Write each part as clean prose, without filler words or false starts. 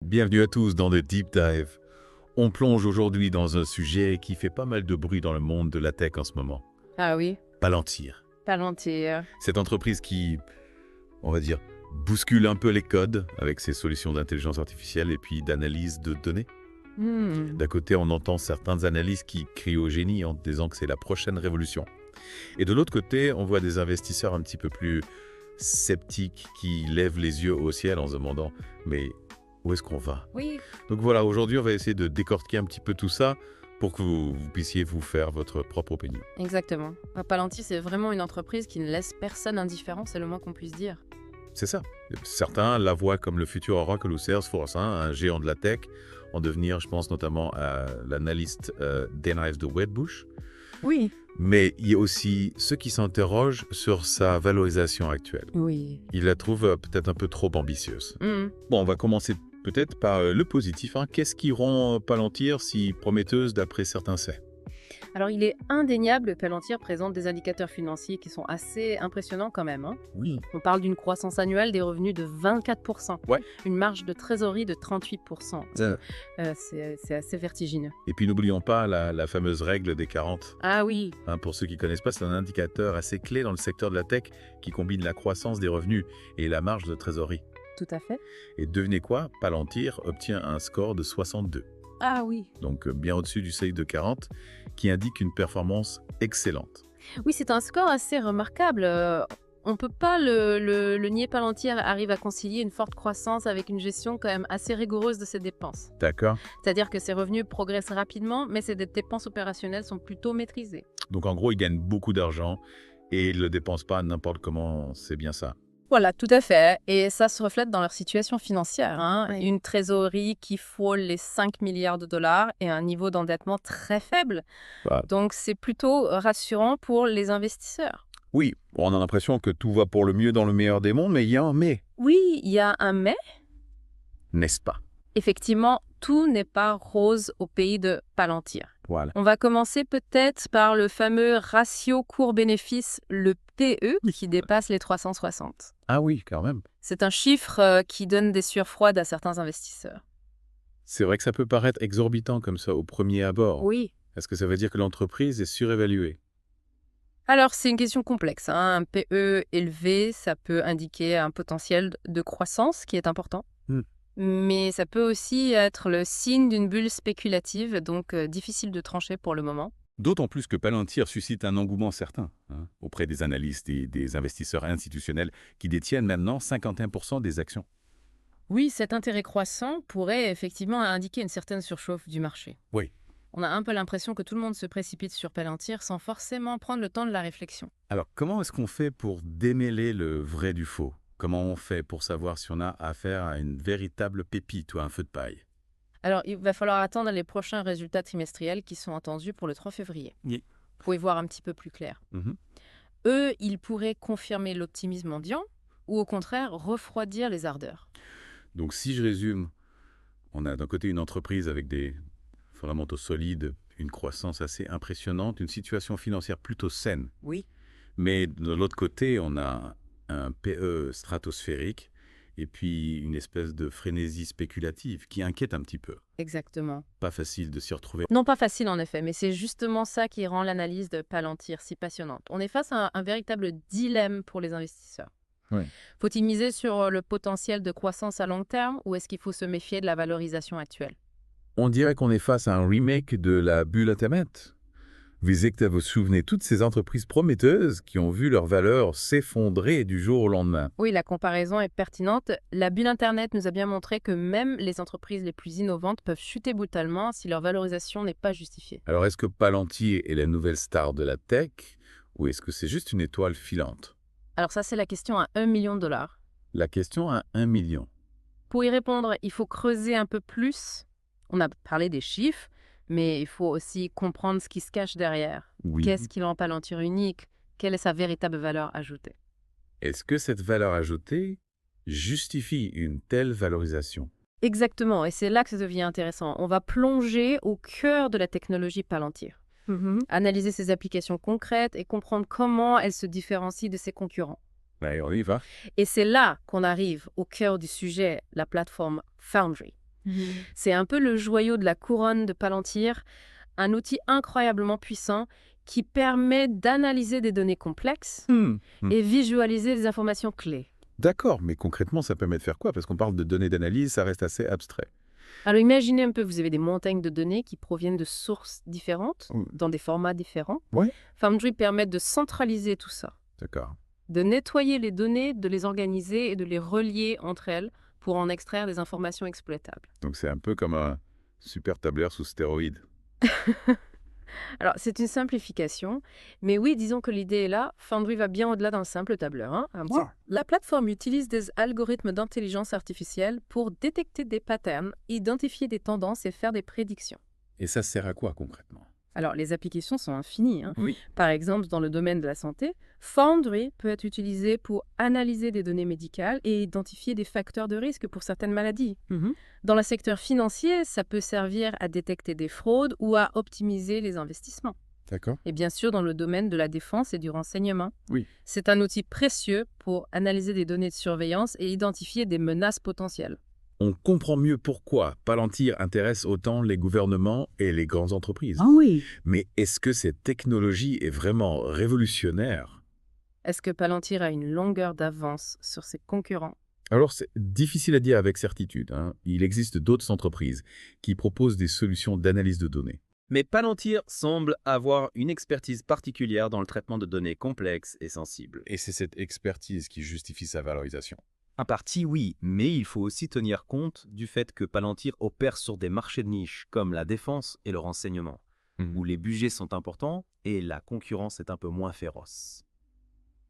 Bienvenue à tous dans The Deep Dive. On plonge aujourd'hui dans un sujet qui fait pas mal de bruit dans le monde de la tech en ce moment. Ah oui, Palantir. Palantir. Cette entreprise qui, on va dire, bouscule un peu les codes avec ses solutions d'intelligence artificielle et puis d'analyse de données. D'un côté, on entend certains analystes qui crient au génie en disant que c'est la prochaine révolution. Et de l'autre côté, on voit des investisseurs un petit peu plus sceptiques qui lèvent les yeux au ciel en se demandant « mais où est-ce qu'on va ?» Oui. Donc voilà, aujourd'hui, on va essayer de décortiquer un petit peu tout ça pour que vous puissiez vous faire votre propre opinion. Exactement. Palantir, c'est vraiment une entreprise qui ne laisse personne indifférent, c'est le moins qu'on puisse dire. C'est ça. Certains la voient comme le futur Oracle ou Salesforce, un géant de la tech, en devenir, je pense notamment à l'analyste Dana de Wedbush. Oui. Mais il y a aussi ceux qui s'interrogent sur sa valorisation actuelle. Oui. Ils la trouvent peut-être un peu trop ambitieuse. Bon, on va commencer peut-être par le positif. Qu'est-ce qui rend Palantir si prometteuse d'après certains faits? Alors, il est indéniable que Palantir présente des indicateurs financiers qui sont assez impressionnants quand même. Oui. On parle d'une croissance annuelle des revenus de 24%. Ouais. Une marge de trésorerie de 38%. C'est assez vertigineux. Et puis n'oublions pas la fameuse règle des 40. Ah oui. Pour ceux qui ne connaissent pas, c'est un indicateur assez clé dans le secteur de la tech qui combine la croissance des revenus et la marge de trésorerie. Tout à fait. Et devinez quoi? Palantir obtient un score de 62. Ah oui. Donc bien au-dessus du seuil de 40, qui indique une performance excellente. Oui, c'est un score assez remarquable. On ne peut pas le nier, Palantir arrive à concilier une forte croissance avec une gestion quand même assez rigoureuse de ses dépenses. D'accord. C'est-à-dire que ses revenus progressent rapidement, mais ses dépenses opérationnelles sont plutôt maîtrisées. Donc en gros, ils gagnent beaucoup d'argent et ils ne le dépensent pas n'importe comment, c'est bien ça. Voilà, tout à fait. Et ça se reflète dans leur situation financière. Oui. Une trésorerie qui frôle les 5 milliards de dollars et un niveau d'endettement très faible. Bah. Donc c'est plutôt rassurant pour les investisseurs. Oui, on a l'impression que tout va pour le mieux dans le meilleur des mondes, mais il y a un mais, Oui, il y a un mais. n'est-ce pas? Effectivement, tout n'est pas rose au pays de Palantir. Voilà. On va commencer peut-être par le fameux ratio court-bénéfice, le PE, qui dépasse les 360. Ah oui, quand même. C'est un chiffre qui donne des sueurs froides à certains investisseurs. C'est vrai que ça peut paraître exorbitant comme ça au premier abord. Oui. Est-ce que ça veut dire que l'entreprise est surévaluée? Alors, c'est une question complexe. Un PE élevé, ça peut indiquer un potentiel de croissance qui est important. Mais ça peut aussi être le signe d'une bulle spéculative, donc difficile de trancher pour le moment. D'autant plus que Palantir suscite un engouement certain auprès des analystes et des investisseurs institutionnels qui détiennent maintenant 51% des actions. Oui, cet intérêt croissant pourrait effectivement indiquer une certaine surchauffe du marché. Oui. On a un peu l'impression que tout le monde se précipite sur Palantir sans forcément prendre le temps de la réflexion. Alors, comment est-ce qu'on fait pour démêler le vrai du faux? Comment on fait pour savoir si on a affaire à une véritable pépite ou à un feu de paille? Alors, il va falloir attendre les prochains résultats trimestriels qui sont attendus pour le 3 février. Oui. Pour y voir un petit peu plus clair. Eux, ils pourraient confirmer l'optimisme ambiant ou au contraire refroidir les ardeurs. Donc, si je résume, on a d'un côté une entreprise avec des fondamentaux solides, une croissance assez impressionnante, une situation financière plutôt saine. Oui. Mais de l'autre côté, on a un PE stratosphérique et puis une espèce de frénésie spéculative qui inquiète un petit peu. Exactement. Pas facile de s'y retrouver. Non, pas facile en effet, mais c'est justement ça qui rend l'analyse de Palantir si passionnante. On est face à un véritable dilemme pour les investisseurs. Oui. Faut-il miser sur le potentiel de croissance à long terme ou est-ce qu'il faut se méfier de la valorisation actuelle? On dirait qu'on est face à un remake de la bulle Internet. Vous vous souvenez, toutes ces entreprises prometteuses qui ont vu leur valeur s'effondrer du jour au lendemain. Oui, la comparaison est pertinente. La bulle Internet nous a bien montré que même les entreprises les plus innovantes peuvent chuter brutalement si leur valorisation n'est pas justifiée. Alors, est-ce que Palantir est la nouvelle star de la tech ou est-ce que c'est juste une étoile filante? Alors ça, c'est la question à 1 million de dollars. La question à 1 million. Pour y répondre, il faut creuser un peu plus. On a parlé des chiffres, mais il faut aussi comprendre ce qui se cache derrière. Oui. Qu'est-ce qui rend Palantir unique? Quelle est sa véritable valeur ajoutée? Est-ce que cette valeur ajoutée justifie une telle valorisation? Exactement, et c'est là que ça devient intéressant. On va plonger au cœur de la technologie Palantir. Analyser ses applications concrètes et comprendre comment elles se différencient de ses concurrents. On y va. Et c'est là qu'on arrive au cœur du sujet, la plateforme Foundry. C'est un peu le joyau de la couronne de Palantir, un outil incroyablement puissant qui permet d'analyser des données complexes et visualiser des informations clés. D'accord, mais concrètement, ça permet de faire quoi? Parce qu'on parle de données d'analyse, ça reste assez abstrait. Alors imaginez un peu, vous avez des montagnes de données qui proviennent de sources différentes, dans des formats différents. Ouais. Foundry permet de centraliser tout ça, D'accord. de nettoyer les données, de les organiser et de les relier entre elles pour en extraire des informations exploitables. Donc c'est un peu comme un super tableur sous stéroïdes. Alors, c'est une simplification, mais oui, disons que l'idée est là. Foundry va bien au-delà d'un simple tableur. La plateforme utilise des algorithmes d'intelligence artificielle pour détecter des patterns, identifier des tendances et faire des prédictions. Et ça sert à quoi concrètement? Alors, les applications sont infinies. Oui. Par exemple, dans le domaine de la santé, Foundry peut être utilisé pour analyser des données médicales et identifier des facteurs de risque pour certaines maladies. Dans le secteur financier, ça peut servir à détecter des fraudes ou à optimiser les investissements. D'accord. Et bien sûr, dans le domaine de la défense et du renseignement. Oui. C'est un outil précieux pour analyser des données de surveillance et identifier des menaces potentielles. On comprend mieux pourquoi Palantir intéresse autant les gouvernements et les grandes entreprises. Ah oui. Mais est-ce que cette technologie est vraiment révolutionnaire? Est-ce que Palantir a une longueur d'avance sur ses concurrents? Alors, c'est difficile à dire avec certitude. Il existe d'autres entreprises qui proposent des solutions d'analyse de données. Mais Palantir semble avoir une expertise particulière dans le traitement de données complexes et sensibles. Et c'est cette expertise qui justifie sa valorisation. En partie, oui, mais il faut aussi tenir compte du fait que Palantir opère sur des marchés de niche comme la défense et le renseignement, où les budgets sont importants et la concurrence est un peu moins féroce.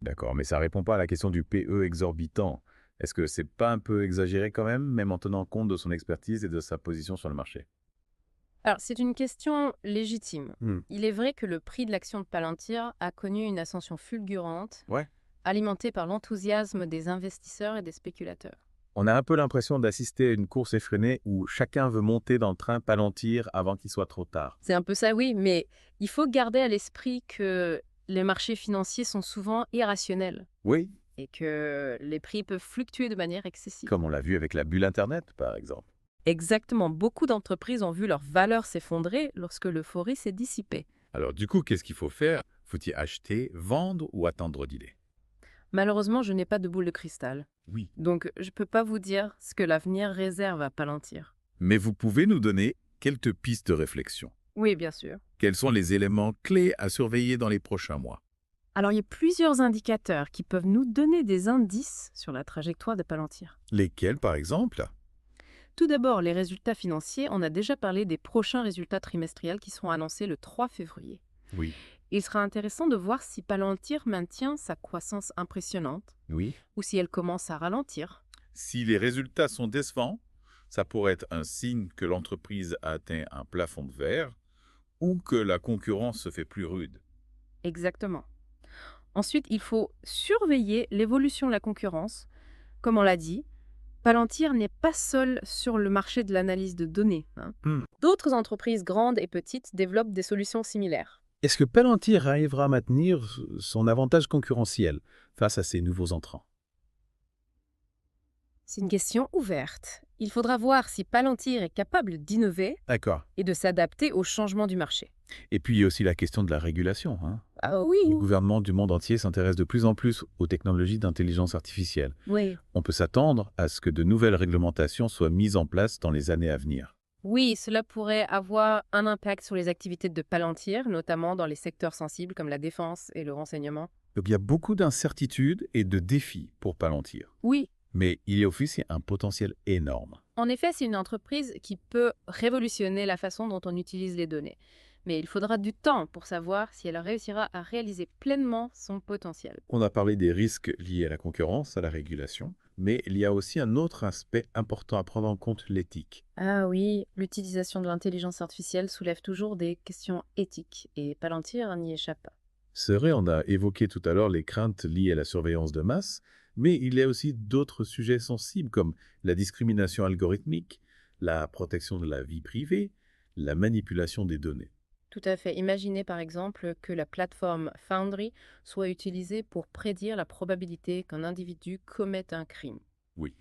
D'accord, mais ça ne répond pas à la question du PE exorbitant. Est-ce que c'est pas un peu exagéré quand même en tenant compte de son expertise et de sa position sur le marché? Alors, c'est une question légitime. Il est vrai que le prix de l'action de Palantir a connu une ascension fulgurante, alimentée par l'enthousiasme des investisseurs et des spéculateurs. On a un peu l'impression d'assister à une course effrénée où chacun veut monter dans le train Palantir avant qu'il soit trop tard. C'est un peu ça, oui, mais il faut garder à l'esprit que les marchés financiers sont souvent irrationnels. Oui. Et que les prix peuvent fluctuer de manière excessive. Comme on l'a vu avec la bulle Internet, par exemple. Exactement. Beaucoup d'entreprises ont vu leur valeur s'effondrer lorsque l'euphorie s'est dissipée. Alors du coup, qu'est-ce qu'il faut faire? Faut-il acheter, vendre ou attendre d'idées? Malheureusement, je n'ai pas de boule de cristal. Oui. Donc, je ne peux pas vous dire ce que l'avenir réserve à Palantir. Mais vous pouvez nous donner quelques pistes de réflexion. Oui, bien sûr. Quels sont les éléments clés à surveiller dans les prochains mois? Alors, il y a plusieurs indicateurs qui peuvent nous donner des indices sur la trajectoire de Palantir. Lesquels, par exemple? Tout d'abord, les résultats financiers. On a déjà parlé des prochains résultats trimestriels qui seront annoncés le 3 février. Oui. Il sera intéressant de voir si Palantir maintient sa croissance impressionnante Oui. ou si elle commence à ralentir. Si les résultats sont décevants, ça pourrait être un signe que l'entreprise a atteint un plafond de verre ou que la concurrence se fait plus rude. Exactement. Ensuite, il faut surveiller l'évolution de la concurrence. Comme on l'a dit, Palantir n'est pas seul sur le marché de l'analyse de données. D'autres entreprises grandes et petites développent des solutions similaires. Est-ce que Palantir arrivera à maintenir son avantage concurrentiel face à ces nouveaux entrants? C'est une question ouverte. Il faudra voir si Palantir est capable d'innover D'accord. et de s'adapter aux changements du marché. Et puis il y a aussi la question de la régulation. Ah oui. Les gouvernements du monde entier s'intéressent de plus en plus aux technologies d'intelligence artificielle. Oui. On peut s'attendre à ce que de nouvelles réglementations soient mises en place dans les années à venir. Oui, cela pourrait avoir un impact sur les activités de Palantir, notamment dans les secteurs sensibles comme la défense et le renseignement. Donc il y a beaucoup d'incertitudes et de défis pour Palantir. Oui. Mais il y a aussi un potentiel énorme. En effet, c'est une entreprise qui peut révolutionner la façon dont on utilise les données. Mais il faudra du temps pour savoir si elle réussira à réaliser pleinement son potentiel. On a parlé des risques liés à la concurrence, à la régulation, mais il y a aussi un autre aspect important à prendre en compte, l'éthique. Ah oui, l'utilisation de l'intelligence artificielle soulève toujours des questions éthiques, et Palantir n'y échappe pas. C'est vrai, on a évoqué tout à l'heure les craintes liées à la surveillance de masse, mais il y a aussi d'autres sujets sensibles comme la discrimination algorithmique, la protection de la vie privée, la manipulation des données. Tout à fait. Imaginez par exemple que la plateforme Foundry soit utilisée pour prédire la probabilité qu'un individu commette un crime. Oui.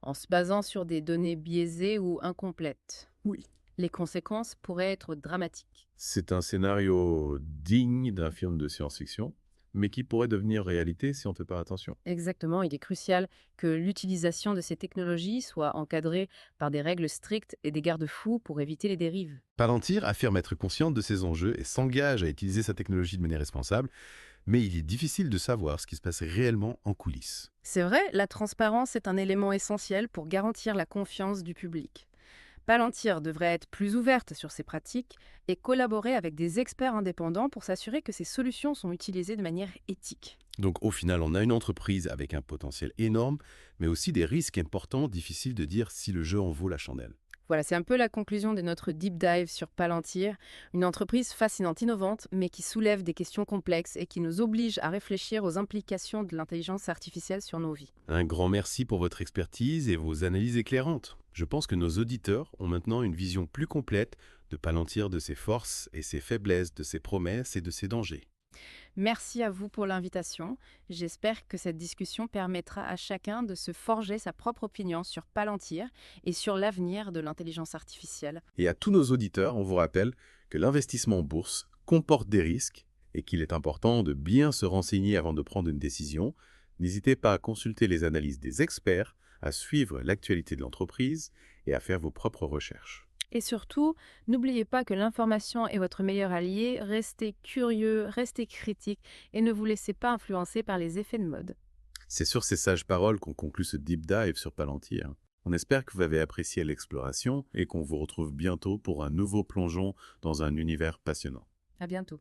en se basant sur des données biaisées ou incomplètes. Oui. Les conséquences pourraient être dramatiques. C'est un scénario digne d'un film de science-fiction, mais qui pourrait devenir réalité si on ne fait pas attention. Exactement, il est crucial que l'utilisation de ces technologies soit encadrée par des règles strictes et des garde-fous pour éviter les dérives. Palantir affirme être consciente de ces enjeux et s'engage à utiliser sa technologie de manière responsable, mais il est difficile de savoir ce qui se passe réellement en coulisses. C'est vrai, la transparence est un élément essentiel pour garantir la confiance du public. Palantir devrait être plus ouverte sur ses pratiques et collaborer avec des experts indépendants pour s'assurer que ces solutions sont utilisées de manière éthique. Donc au final, on a une entreprise avec un potentiel énorme, mais aussi des risques importants, difficiles de dire si le jeu en vaut la chandelle. Voilà, c'est un peu la conclusion de notre deep dive sur Palantir, une entreprise fascinante, innovante, mais qui soulève des questions complexes et qui nous oblige à réfléchir aux implications de l'intelligence artificielle sur nos vies. Un grand merci pour votre expertise et vos analyses éclairantes. Je pense que nos auditeurs ont maintenant une vision plus complète de Palantir, de ses forces et ses faiblesses, de ses promesses et de ses dangers. Merci à vous pour l'invitation. J'espère que cette discussion permettra à chacun de se forger sa propre opinion sur Palantir et sur l'avenir de l'intelligence artificielle. Et à tous nos auditeurs, on vous rappelle que l'investissement en bourse comporte des risques et qu'il est important de bien se renseigner avant de prendre une décision. N'hésitez pas à consulter les analyses des experts, à suivre l'actualité de l'entreprise et à faire vos propres recherches. Et surtout, n'oubliez pas que l'information est votre meilleur allié. Restez curieux, restez critique et ne vous laissez pas influencer par les effets de mode. C'est sur ces sages paroles qu'on conclut ce deep dive sur Palantir. On espère que vous avez apprécié l'exploration et qu'on vous retrouve bientôt pour un nouveau plongeon dans un univers passionnant. À bientôt.